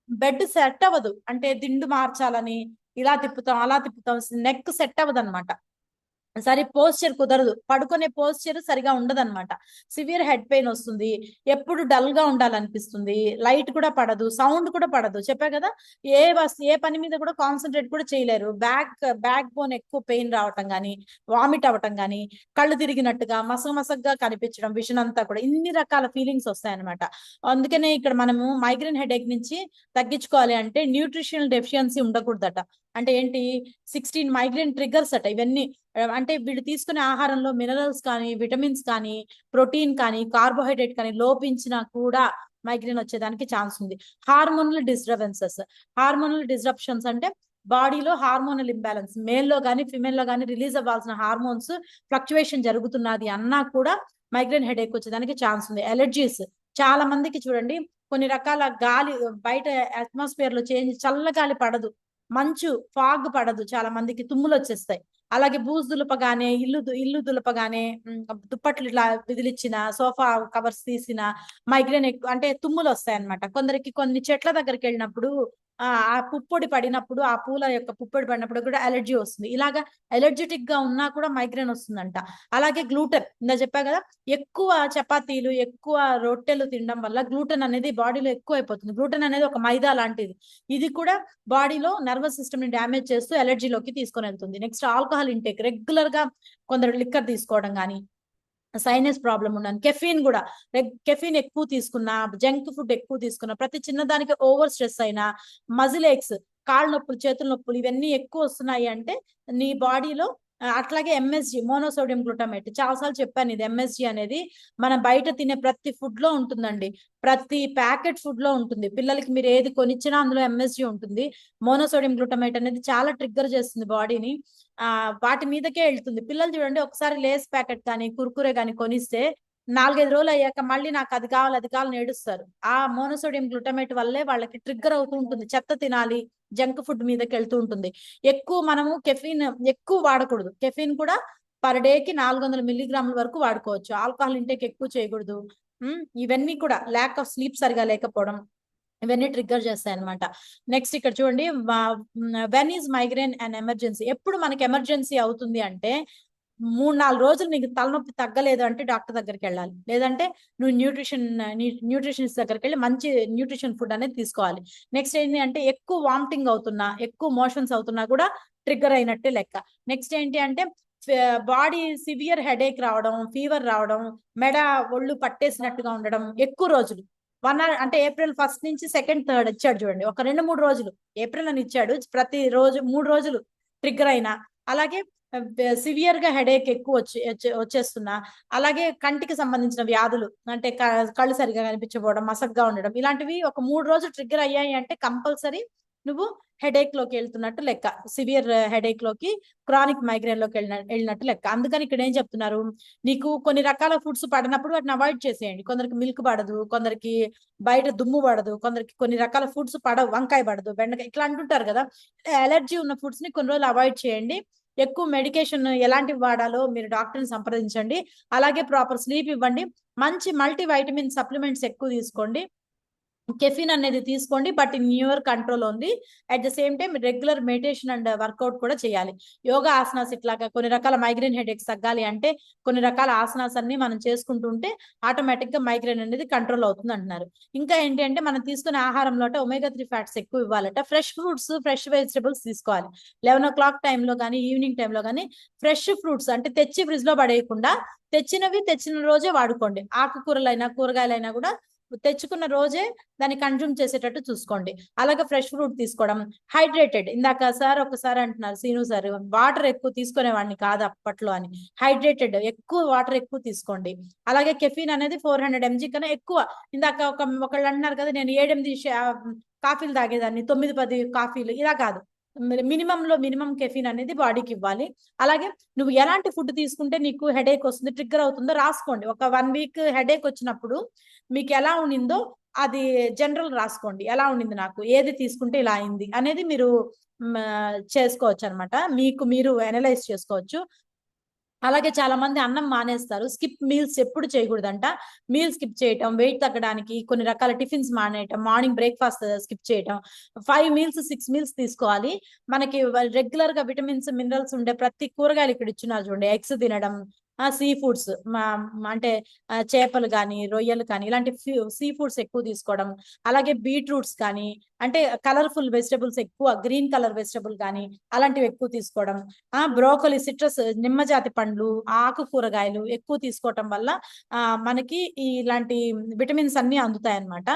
బెడ్ సెట్ అవ్వదు. అంటే దిండు మార్చాలని ఇలా తిప్పుతాం అలా తిప్పుతాం, నెక్ సెట్ అవ్వదు అనమాట. సరే పోస్చర్ కుదరదు, పడుకునే పోస్చర్ సరిగా ఉండదన్నమాట. సివియర్ హెడ్ పెయిన్ వస్తుంది, ఎప్పుడు డల్ గా ఉండాలనిపిస్తుంది, లైట్ కూడా పడదు, సౌండ్ కూడా పడదు. చెప్పా కదా, ఏ పని మీద కూడా కాన్సన్ట్రేట్ కూడా చేయలేరు. బ్యాక్ బోన్ ఎక్కువ పెయిన్ రావటం కానీ, వామిట్ అవ్వటం కానీ, కళ్ళు తిరిగినట్టుగా మసగగా కనిపించడం, విషన్ అంతా కూడా ఇన్ని రకాల ఫీలింగ్స్ వస్తాయన్నమాట. అందుకనే ఇక్కడ మనము మైగ్రేన్ హెడేక్ నుంచి తగ్గించుకోవాలి అంటే న్యూట్రిషనల్ డెఫిషియన్సీ ఉండకూడదట. అంటే ఏంటి, 16 మైగ్రేన్ ట్రిగ్గర్స్ అట ఇవన్నీ. అంటే వీళ్ళు తీసుకునే ఆహారంలో మినరల్స్ కానీ, విటమిన్స్ కానీ, ప్రోటీన్ కానీ, కార్బోహైడ్రేట్ కానీ లోపించినా కూడా మైగ్రేన్ వచ్చేదానికి ఛాన్స్ ఉంది. Hormonal disturbances. హార్మోనల్ డిస్రప్షన్స్ అంటే బాడీలో హార్మోనల్ ఇంబ్యాలెన్స్, మేల్లో కానీ ఫిమేల్ లో కానీ రిలీజ్ అవ్వాల్సిన హార్మోన్స్ ఫ్లక్చువేషన్ జరుగుతున్నది అన్నా కూడా మైగ్రేన్ హెడేక్ వచ్చేదానికి ఛాన్స్ ఉంది. ఎలర్జీస్. చాలా మందికి చూడండి, కొన్ని రకాల గాలి బయట అట్మాస్ఫియర్ లో చేంజ్, చల్ల గాలి పడదు, మంచు ఫాగ్ పడదు, చాలా మందికి తుమ్ములు వచ్చేస్తాయి. అలాగే బూజు దులపగానే, ఇల్లు దులపగానే, దుప్పట్లు ఇట్లా విదిలిచ్చిన, సోఫా కవర్స్ తీసిన మైగ్రేన్ ఎక్కువ, అంటే తుమ్ములు వస్తాయి అనమాట. కొందరికి కొన్ని చెట్ల దగ్గరికి వెళ్ళినప్పుడు ఆ పుప్పొడి పడినప్పుడు, ఆ పూల యొక్క పుప్పొడి పడినప్పుడు కూడా అలర్జీ వస్తుంది. ఇలాగా ఎలర్జెటిక్ గా ఉన్నా కూడా మైగ్రేన్ వస్తుందంట. అలాగే గ్లూటెన్, ఇందా చెప్పా కదా, ఎక్కువ చపాతీలు, ఎక్కువ రొట్టెలు తినడం వల్ల గ్లూటెన్ అనేది బాడీలో ఎక్కువ అయిపోతుంది. గ్లూటెన్ అనేది ఒక మైదా లాంటిది, ఇది కూడా బాడీలో నర్వస్ సిస్టమ్ ని డ్యామేజ్ చేస్తూ ఎలర్జీలోకి తీసుకొని వెళ్తుంది. నెక్స్ట్ ఆల్కహాల్ ఇంటేక్, రెగ్యులర్ గా కొందరు లిక్కర్ తీసుకోవడం కానీ, సైనస్ ప్రాబ్లం ఉన్నాను. కెఫీన్ కూడా, కెఫీన్ ఎక్కువ తీసుకున్నా, జంక్ ఫుడ్ ఎక్కువ తీసుకున్నా, ప్రతి చిన్నదానికి ఓవర్ స్ట్రెస్ అయినా, మజిల్ ఎక్స్, కాళ్ళ నొప్పులు, చేతుల నొప్పులు ఇవన్నీ ఎక్కువ వస్తున్నాయి అంటే నీ బాడీలో. అట్లాగే ఎంఎస్జి, మోనోసోడియం గ్లూటామేట్, చాలాసార్లు చెప్పాను ఇది. ఎంఎస్జి అనేది మనం బయట తినే ప్రతి ఫుడ్ లో ఉంటుందండి, ప్రతి ప్యాకెట్ ఫుడ్ లో ఉంటుంది. పిల్లలకి మీరు ఏది కొనిచ్చినా అందులో ఎంఎస్జి ఉంటుంది. మోనోసోడియం గ్లూటామేట్ అనేది చాలా ట్రిగ్గర్ చేస్తుంది బాడీని, వాటి మీదకే వెళ్తుంది. పిల్లలు చూడండి, ఒకసారి లేస్ ప్యాకెట్ కానీ కుర్కురే కానీ కొనిస్తే 4-5 రోజులు అయ్యాక మళ్ళీ నాకు అది కావాలని ఏడుస్తారు. ఆ మోనోసోడియం గ్లూటామేట్ వల్లే వాళ్ళకి ట్రిగ్గర్ అవుతూ ఉంటుంది, చెత్త తినాలి, జంక్ ఫుడ్ మీదకి వెళ్తూ ఉంటుంది. ఎక్కువ మనము కెఫీన్ ఎక్కువ వాడకూడదు. కెఫీన్ కూడా పర్ డేకి 400 మిల్లీగ్రాముల వరకు వాడుకోవచ్చు. ఆల్కహాల్ ఇంటేక్ ఎక్కువ చేయకూడదు. ఇవన్నీ కూడా ల్యాక్ ఆఫ్ స్లీప్ సరిగా లేకపోవడం, ఇవన్నీ ట్రిగ్గర్ చేస్తాయి అనమాట. నెక్స్ట్ ఇక్కడ చూడండి, when is migraine and emergency. ఎప్పుడు మనకి ఎమర్జెన్సీ అవుతుంది అంటే 3-4 రోజులు నీకు తలనొప్పి తగ్గలేదు అంటే డాక్టర్ దగ్గరికి వెళ్ళాలి, లేదంటే నువ్వు న్యూట్రిషనిస్ట్ దగ్గరికి వెళ్ళి మంచి న్యూట్రిషన్ ఫుడ్ అనేది తీసుకోవాలి. నెక్స్ట్ ఏంటి అంటే ఎక్కువ వామిటింగ్ అవుతున్నా, ఎక్కువ మోషన్స్ అవుతున్నా కూడా ట్రిగ్గర్ అయినట్టే లెక్క. నెక్స్ట్ ఏంటి అంటే బాడీ సివియర్ హెడేక్ రావడం, ఫీవర్ రావడం, మెడ ఒళ్ళు పట్టేసినట్టుగా ఉండడం ఎక్కువ రోజులు, 1 అంటే April 1 నుంచి 2nd 3rd ఇచ్చాడు చూడండి, ఒక 2-3 రోజులు ఏప్రిల్ అని ఇచ్చాడు, ప్రతి రోజు 3 రోజులు ట్రిగ్గర్ అయినా. అలాగే సివియర్ గా హెడేక్ ఎక్కువ వచ్చేస్తున్నా, అలాగే కంటికి సంబంధించిన వ్యాధులు, అంటే కళ్ళు సరిగా కనిపించకపోవడం, మసగ్గా ఉండడం, ఇలాంటివి ఒక 3 రోజులు ట్రిగ్గర్ అయ్యాయి అంటే కంపల్సరీ నువ్వు హెడేక్ లోకి వెళ్తున్నట్టు లెక్క, సివియర్ హెడేక్ లోకి, క్రానిక్ మైగ్రేన్ లోకి వెళ్ళినట్టు లెక్క. అందుకని ఇక్కడ ఏం చెప్తున్నారు, నీకు కొన్ని రకాల ఫుడ్స్ పడినప్పుడు వాటిని అవాయిడ్ చేసేయండి. కొందరికి మిల్క్ పడదు, కొందరికి బయట దుమ్ము పడదు, కొందరికి కొన్ని రకాల ఫుడ్స్ పడవు, వంకాయ పడదు, బెండకాయ ఇట్లా అంటుంటారు కదా. ఎలర్జీ ఉన్న ఫుడ్స్ ని కొన్ని రోజులు అవాయిడ్ చేయండి. ఎక్కువ మెడికేషన్ ఎలాంటివి వాడాలో మీరు డాక్టర్ని సంప్రదించండి. అలాగే ప్రాపర్ స్లీప్ ఇవ్వండి, మంచి మల్టీ వైటమిన్ సప్లిమెంట్స్ ఎక్కువ తీసుకోండి. కెఫిన్ అనేది తీసుకోండి, but in your control only. At the same time regular meditation and workout కూడా చేయాలి. యోగా ఆసనాస్ ఇట్లాగా కొన్ని రకాల మైగ్రేన్ హెడేక్స్ తగ్గాలి అంటే కొన్ని రకాల ఆసనాస్ అన్ని మనం చేసుకుంటూ ఉంటే ఆటోమేటిక్ గా మైగ్రేన్ అనేది కంట్రోల్ అవుతుంది అంటున్నారు. ఇంకా ఏంటి అంటే మనం తీసుకునే ఆహారంలో omega-3 ఫ్యాట్స్ ఎక్కువ ఇవ్వాలట. ఫ్రెష్ ఫ్రూట్స్, ఫ్రెష్ వెజిటబుల్స్ తీసుకోవాలి. 11 o'clock టైంలో కానీ ఈవినింగ్ టైంలో కానీ ఫ్రెష్ ఫ్రూట్స్ అంటే తెచ్చి ఫ్రిడ్జ్ లో పడేయకుండా తెచ్చిన రోజే వాడుకోండి. ఆకుకూరలైనా కూరగాయలైనా కూడా తెచ్చుకున్న రోజే దాన్ని కన్జ్యూమ్ చేసేటట్టు చూసుకోండి. అలాగే ఫ్రెష్ ఫ్రూట్ తీసుకోవడం. హైడ్రేటెడ్, ఇందాక సార్ ఒకసారి అంటున్నారు సీను సార్, వాటర్ ఎక్కువ తీసుకునేవాడిని కాదు అప్పట్లో అని. హైడ్రేటెడ్, ఎక్కువ వాటర్ ఎక్కువ తీసుకోండి. అలాగే కెఫీన్ అనేది 400 mg కన్నా ఎక్కువ. ఇందాక ఒకళ్ళు అంటున్నారు కదా, నేను 7-8 కాఫీలు తాగేదాన్ని, 9-10 కాఫీలు, ఇలా కాదు. మినిమం కెఫీన్ అనేది బాడీకి ఇవ్వాలి. అలాగే నువ్వు ఎలాంటి ఫుడ్ తీసుకుంటే నీకు హెడేక్ వస్తుంది, ట్రిగ్గర్ అవుతుందో రాసుకోండి. ఒక 1 week హెడేక్ వచ్చినప్పుడు మీకు ఎలా ఉండిందో అది జనరల్ రాసుకోండి. ఎలా ఉండింది, నాకు ఏది తీసుకుంటే ఇలా అయింది అనేది మీరు చేసుకోవచ్చు అనమాట. మీకు మీరు అనలైజ్ చేసుకోవచ్చు. అలాగే చాలా మంది అన్నం మానేస్తారు. స్కిప్ మీల్స్ ఎప్పుడు చేయకూడదంట. మీల్ స్కిప్ చేయటం, వెయిట్ తగ్గడానికి కొన్ని రకాల టిఫిన్స్ మానేయటం, మార్నింగ్ బ్రేక్ఫాస్ట్ స్కిప్ చేయటం. 5 meals 6 meals తీసుకోవాలి. మనకి రెగ్యులర్ గా విటమిన్స్ మినరల్స్ ఉండే ప్రతి కూరగాయలు ఇక్కడ ఇచ్చినారు చూడండి. ఎగ్స్ తినడం, సీ ఫుడ్స్ అంటే చేపలు కానీ రొయ్యలు కానీ ఇలాంటి సీ ఫుడ్స్ ఎక్కువ తీసుకోవడం. అలాగే బీట్రూట్స్ కానీ అంటే కలర్ఫుల్ వెజిటబుల్స్ ఎక్కువ, గ్రీన్ కలర్ వెజిటబుల్ కానీ అలాంటివి ఎక్కువ తీసుకోవడం. బ్రోకలీ, సిట్రస్, నిమ్మజాతి పండ్లు, ఆకు కూరగాయలు ఎక్కువ తీసుకోవటం వల్ల మనకి ఇలాంటి విటమిన్స్ అన్ని అందుతాయి అన్నమాట.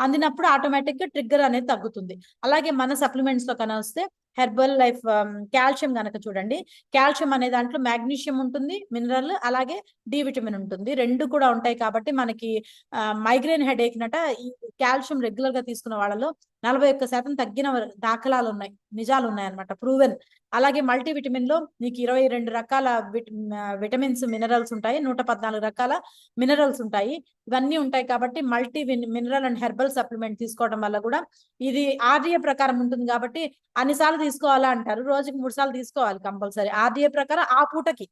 అందినప్పుడు ఆటోమేటిక్ గా ట్రిగ్గర్ అనేది తగ్గుతుంది. అలాగే మన సప్లిమెంట్స్ లో కన్నా వస్తే హెర్బల్ లైఫ్ కాల్షియం గనక చూడండి. కాల్షియం అనే దాంట్లో మాగ్నీషియం ఉంటుంది, మినరల్, అలాగే డి విటమిన్ ఉంటుంది. రెండు కూడా ఉంటాయి కాబట్టి మనకి మైగ్రేన్ హెడేక్ నట ఈ కాల్షియం రెగ్యులర్ గా తీసుకున్న వాళ్ళలో 41% తగ్గిన దాఖలాలు ఉన్నాయి, నిజాలు ఉన్నాయి అనమాట, ప్రూవెన్. అలాగే మల్టీవిటమిన్ లో నీకు 22 రకాల విటమిన్స్ మినరల్స్ ఉంటాయి, 114 రకాల మినరల్స్ ఉంటాయి. ఇవన్నీ ఉంటాయి కాబట్టి multi mineral and herbal supplement తీసుకోవడం వల్ల కూడా ఇది ఆర్డీఏ ప్రకారం ఉంటుంది కాబట్టి అన్నిసార్లు తీసుకోవాలా అంటారు. రోజుకి 3 సార్లు తీసుకోవాలి కంపల్సరీ. ఆర్డీఏ ప్రకారం ఆ పూటకి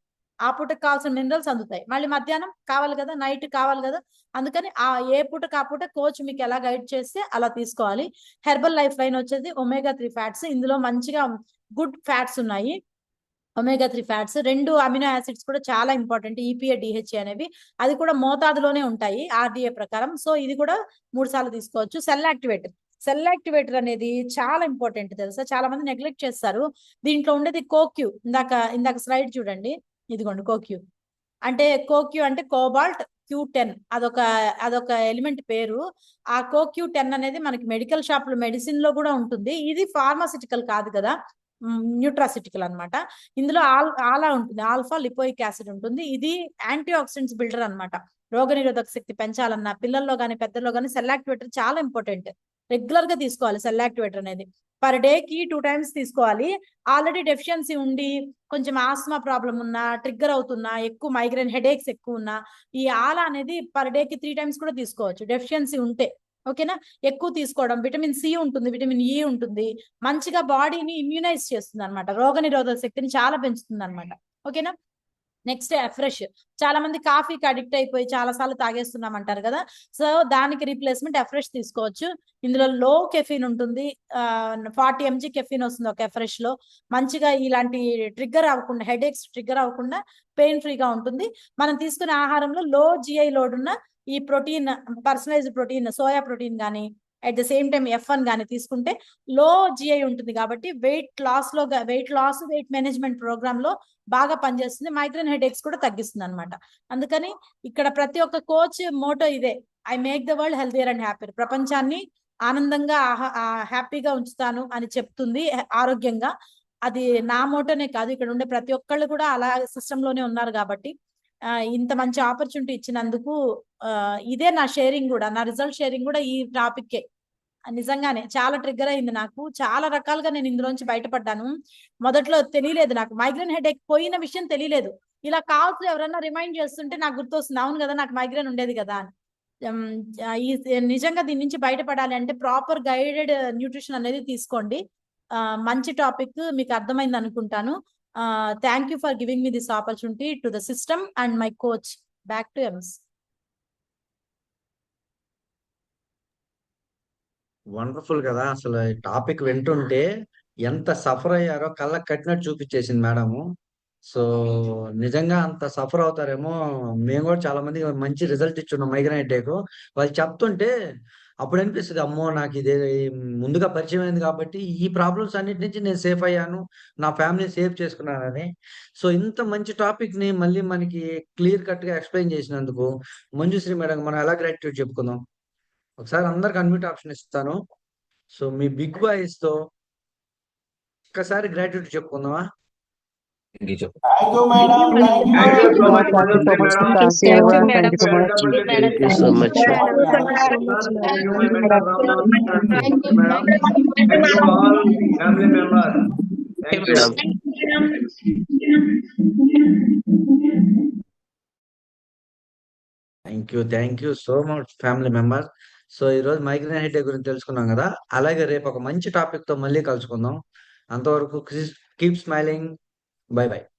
కావాల్సిన మినరల్స్ అందుతాయి. మళ్ళీ మధ్యాహ్నం కావాలి కదా, నైట్ కావాలి కదా, అందుకని ఏ పూటకి ఆ పూట కోచ్ మీకు ఎలా గైడ్ చేస్తే అలా తీసుకోవాలి. హెర్బల్ లైఫ్ లైన్ వచ్చేది omega-3 ఫ్యాట్స్. ఇందులో మంచిగా గుడ్ ఫ్యాట్స్ ఉన్నాయి. omega-3 ఫ్యాట్స్, 2 అమినో యాసిడ్స్ కూడా చాలా ఇంపార్టెంట్, ఈపీఏ, డిహెచ్ఏ అనేవి. అది కూడా మోతాదులోనే ఉంటాయి ఆర్డీఏ ప్రకారం. సో ఇది కూడా 3 సార్లు తీసుకోవచ్చు. సెల్ యాక్టివేటర్ అనేది చాలా ఇంపార్టెంట్ తెలుసా, చాలా మంది నెగ్లెక్ట్ చేస్తారు. దీంట్లో ఉండేది కోక్యూ. ఇందాక స్లైడ్ చూడండి, ఇదిగోండి కోక్యూ. అంటే కోక్యూ అంటే కోబాల్ట్ Q10, అదొక ఎలిమెంట్ పేరు. ఆ CoQ10 అనేది మనకి మెడికల్ షాప్ లో మెడిసిన్ లో కూడా ఉంటుంది. ఇది ఫార్మాసిటికల్ కాదు కదా, న్యూట్రాసిటికల్ అన్నమాట. ఇందులో ఆలా ఉంటుంది, ఆల్ఫా లిపోయిక్ యాసిడ్ ఉంటుంది. ఇది యాంటీ ఆక్సిడెంట్స్ బిల్డర్ అన్నమాట. రోగనిరోధక శక్తి పెంచాలన్నా పిల్లల్లో కానీ పెద్దల్లో కానీ సెల్ యాక్టివేటర్ చాలా ఇంపార్టెంట్. రెగ్యులర్ గా తీసుకోవాలి సెల్ యాక్టివేటర్ అనేది. పర్ డే కి 2 times తీసుకోవాలి. ఆల్రెడీ డెఫిషియన్సీ ఉండి కొంచెం ఆస్మా ప్రాబ్లం ఉన్నా, ట్రిగ్గర్ అవుతున్నా, ఎక్కువ మైగ్రేన్ హెడేక్స్ ఎక్కువ ఉన్నా ఈ ఆలా అనేది పర్ డే కి 3 times కూడా తీసుకోవచ్చు డెఫిషియన్సీ ఉంటే. ఓకేనా, ఎక్కువ తీసుకోవడం. విటమిన్ సి ఉంటుంది, విటమిన్ ఈ ఉంటుంది, మంచిగా బాడీని ఇమ్యూనైజ్ చేస్తుంది అనమాట, రోగ నిరోధక శక్తిని చాలా పెంచుతుంది అనమాట. ఓకేనా. Next afresh. చాలా మంది కాఫీకి అడిక్ట్ అయిపోయి చాలా సార్లు తాగేస్తున్నాం అంటారు కదా, సో దానికి రీప్లేస్మెంట్ అఫ్రెష్ తీసుకోవచ్చు. ఇందులో లో కెఫీన్ ఉంటుంది, 40 mg కెఫీన్ వస్తుంది ఒక అఫ్రెష్ లో. మంచిగా ఇలాంటి ట్రిగ్గర్ అవ్వకుండా, హెడేక్స్ ట్రిగ్గర్ అవ్వకుండా పెయిన్ ఫ్రీగా ఉంటుంది. మనం తీసుకునే ఆహారంలో లో జిఐ లోడ్ ఉన్న ఈ protein, personalised protein, soya protein కానీ at the same time F1 కానీ తీసుకుంటే లో జిఐ ఉంటుంది కాబట్టి weight loss weight management programme లో బాగా పనిచేస్తుంది. మైగ్రేన్ హెడేక్స్ కూడా తగ్గిస్తుంది అనమాట. అందుకని ఇక్కడ ప్రతి ఒక్క కోచ్ మోటో ఇదే, I make the world healthier and happy. ప్రపంచాన్ని ఆనందంగా హ్యాపీగా ఉంచుతాను అని చెప్తుంది, ఆరోగ్యంగా. అది నా మోటోనే కాదు, ఇక్కడ ఉండే ప్రతి ఒక్కళ్ళు కూడా అలా సిస్టమ్ లోనే ఉన్నారు కాబట్టి ఇంత మంచి ఆపర్చునిటీ ఇచ్చినందుకు ఇదే నా షేరింగ్ కూడా, నా రిజల్ట్ షేరింగ్ కూడా ఈ టాపిక్. నిజంగానే చాలా ట్రిగ్గర్ అయింది నాకు, చాలా రకాలుగా నేను ఇందులోంచి బయటపడ్డాను. మొదట్లో తెలియలేదు నాకు, మైగ్రేన్ హెడేక్ పోయిన విషయం తెలియలేదు. ఇలా కాల్స్ ఎవరన్నా రిమైండ్ చేస్తుంటే నాకు గుర్తొస్తుంది, అవును కదా నాకు మైగ్రేన్ ఉండేది కదా అని. నిజంగా దీని నుంచి బయటపడాలి అంటే ప్రాపర్ గైడెడ్ న్యూట్రిషన్ అనేది తీసుకోండి. మంచి టాపిక్, మీకు అర్థమైంది అనుకుంటాను. Thank you for giving me this opportunity to the system and my coach. Back to EMS. Wonderful కదా! అసలు ఈ టాపిక్ వింటుంటే ఎంత సఫర్ అయ్యారో కళ్ళకి కట్టినట్టు చూపించేసింది మేడము. సో, నిజంగా అంత సఫర్ అవుతారేమో, మేము కూడా చాలా మందికి మంచి రిజల్ట్ ఇచ్చున్నాం మైగ్రేన్ హెడేక్. వాళ్ళు చెప్తుంటే అప్పుడు అనిపిస్తది, అమ్మో! నాకు ఇది ముందుగా పరిచయం అయింది కాబట్టి ఈ ప్రాబ్లమ్స్ అన్నిటి నుంచి నేను సేఫ్ అయ్యాను. నా ఫ్యామిలీని సేవ్ చేసుకున్నానని. సో, ఇంత మంచి టాపిక్‌ని మళ్ళీ మనకి క్లియర్ కట్‌గా ఎక్స్‌ప్లెయిన్ చేసినందుకు మంజుశ్రీ మేడంకి మనం ఎలా గ్రాటిట్యూడ్ చెప్పుకుందాం? ఒకసారి అందరికి అన్మ్యూట్ ఆప్షన్ ఇస్తాను. సో, మీ బిగ్ వాయిస్‌తో ఒక్కసారి గ్రాటిట్యూడ్ చెప్పుకుందామా? ఇంక చెప్పు. Thank you, madam. Thank you. Thank you so much, Thank you so Manjushree much. madam. Thank you, Thank everyone. you, Thank you so much. Thank you so much. Thank you, my mentor Ramnath. Thank you, madam. Thank you all family members. Thank you. Thank you so much family members. So, ఈరోజు migraine headache గురించి తెలుసుకున్నాం గదా! అలాగే రేపు ఒక మంచి టాపిక్‌తో మళ్ళీ కలుసుకుందాం. అంతవరకు కీప్ స్మైలింగ్. By by.